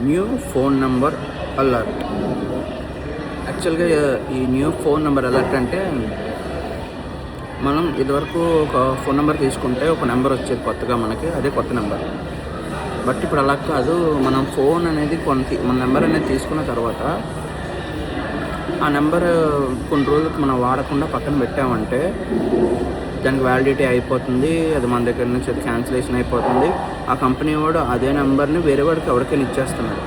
New phone number alert. యాక్చువల్గా ఈ new phone number alert అంటే మనం ఇదివరకు ఒక ఫోన్ నెంబర్ తీసుకుంటే ఒక నెంబర్ వచ్చేది కొత్తగా మనకి, అదే కొత్త నెంబర్. బట్ ఇప్పుడు అలా కాదు. మనం ఫోన్ అనేది మన నెంబర్ అనేది తీసుకున్న తర్వాత ఆ నెంబర్ కొన్ని రోజులకు మనం వాడకుండా పక్కన పెట్టామంటే దానికి వ్యాలిడిటీ అయిపోతుంది, అది మన దగ్గర నుంచి అది క్యాన్సిలేషన్ అయిపోతుంది. ఆ కంపెనీ వాడు అదే నెంబర్ని వేరే వాడికి ఎవరికైనా ఇచ్చేస్తున్నాడు.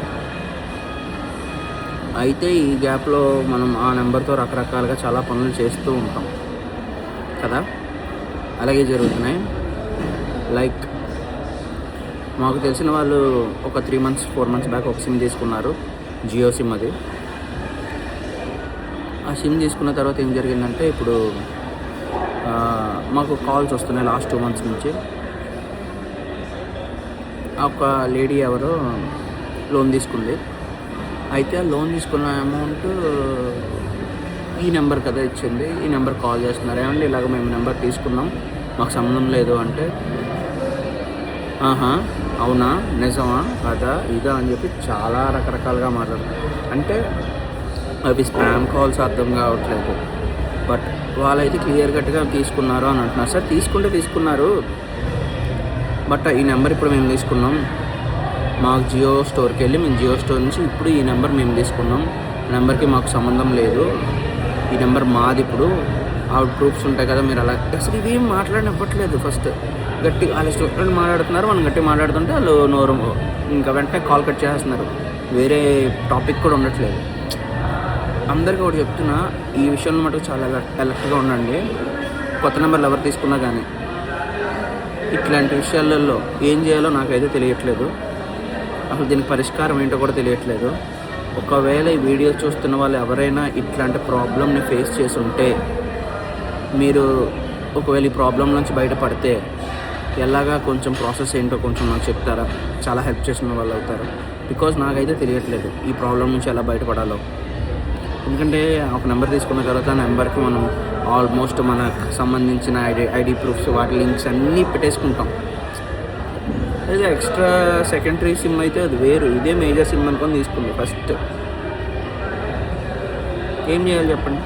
అయితే ఈ గ్యాప్లో మనం ఆ నెంబర్తో రకరకాలుగా చాలా పనులు చేస్తూ ఉంటాం కదా, అలాగే జరుగుతున్నాయి. లైక్ మాకు తెలిసిన వాళ్ళు ఒక 3 months 4 months బ్యాక్ ఒక సిమ్ తీసుకున్నారు, జియో సిమ్. అది ఆ సిమ్ తీసుకున్న తర్వాత ఏం జరిగిందంటే ఇప్పుడు మాకు కాల్స్ వస్తున్నాయి లాస్ట్ 2 months నుంచి. ఒక లేడీ ఎవరో లోన్ తీసుకుంది. అయితే ఆ లోన్ తీసుకున్న అమౌంట్ ఈ నెంబర్ కదా ఇచ్చింది, ఈ నెంబర్ కాల్ చేస్తున్నారు. ఏమండి ఇలాగ మేము నెంబర్ తీసుకున్నాం, మాకు సంబంధం లేదు అంటే, ఆహా అవునా నిజమా కదా ఇదా అని చెప్పి చాలా రకరకాలుగా మాట్లాడుతున్నారు. అంటే అవి స్పామ్ కాల్స్ అర్థం కావట్లేదు. బట్ వాళ్ళైతే క్లియర్ కట్గా తీసుకున్నారు అని అంటున్నారు. సార్ తీసుకున్నారు, బట్ ఈ నెంబర్ ఇప్పుడు మేము తీసుకున్నాం, మాకు జియో స్టోర్కి వెళ్ళి మేము జియో స్టోర్ నుంచి ఇప్పుడు ఈ నెంబర్ మేము తీసుకున్నాం, నెంబర్కి మాకు సంబంధం లేదు, ఈ నెంబర్ మాది. ఇప్పుడు ఆవిడ ప్రూఫ్స్ ఉంటాయి కదా, మీరు అలా అసలు ఇవేం మాట్లాడనివ్వట్లేదు. ఫస్ట్ గట్టి వాళ్ళ స్టూడెంట్ మాట్లాడుతున్నారు, మనం గట్టి మాట్లాడుతుంటే వాళ్ళు నోరు ఇంకా వెంటనే కాల్ కట్ చేస్తున్నారు, వేరే టాపిక్ కూడా ఉండట్లేదు. అందరికీ ఒకటి చెప్తున్నా, ఈ విషయంలో మటుకు చాలా అలర్ట్గా ఉండండి. కొత్త నెంబర్లు ఎవరు తీసుకున్నా కానీ ఇట్లాంటి విషయాలలో ఏం చేయాలో నాకైతే తెలియట్లేదు. అసలు దీనికి పరిష్కారం ఏంటో కూడా తెలియట్లేదు. ఒకవేళ ఈ వీడియో చూస్తున్న వాళ్ళు ఎవరైనా ఇట్లాంటి ప్రాబ్లమ్ని ఫేస్ చేసి ఉంటే, మీరు ఒకవేళ ఈ ప్రాబ్లం నుంచి బయటపడితే ఎలాగా కొంచెం ప్రాసెస్ ఏంటో కొంచెం నాకు చెప్తారా? చాలా హెల్ప్ చేసిన వాళ్ళు అవుతారు. బికాజ్ నాకైతే తెలియట్లేదు ఈ ప్రాబ్లం నుంచి ఎలా బయటపడాలో. ఎందుకంటే ఒక నెంబర్ తీసుకున్న తర్వాత ఆ నెంబర్కి మనం ఆల్మోస్ట్ మనకు సంబంధించిన ఐడి ప్రూఫ్స్ వాటి లింక్స్ అన్నీ పెట్టేసుకుంటాం. అదే ఎక్స్ట్రా సెకండరీ సిమ్ అయితే అది వేరు, ఇదే మేజర్ సిమ్ అనుకొని తీసుకుంది. ఫస్ట్ ఏం చేయాలి చెప్పండి?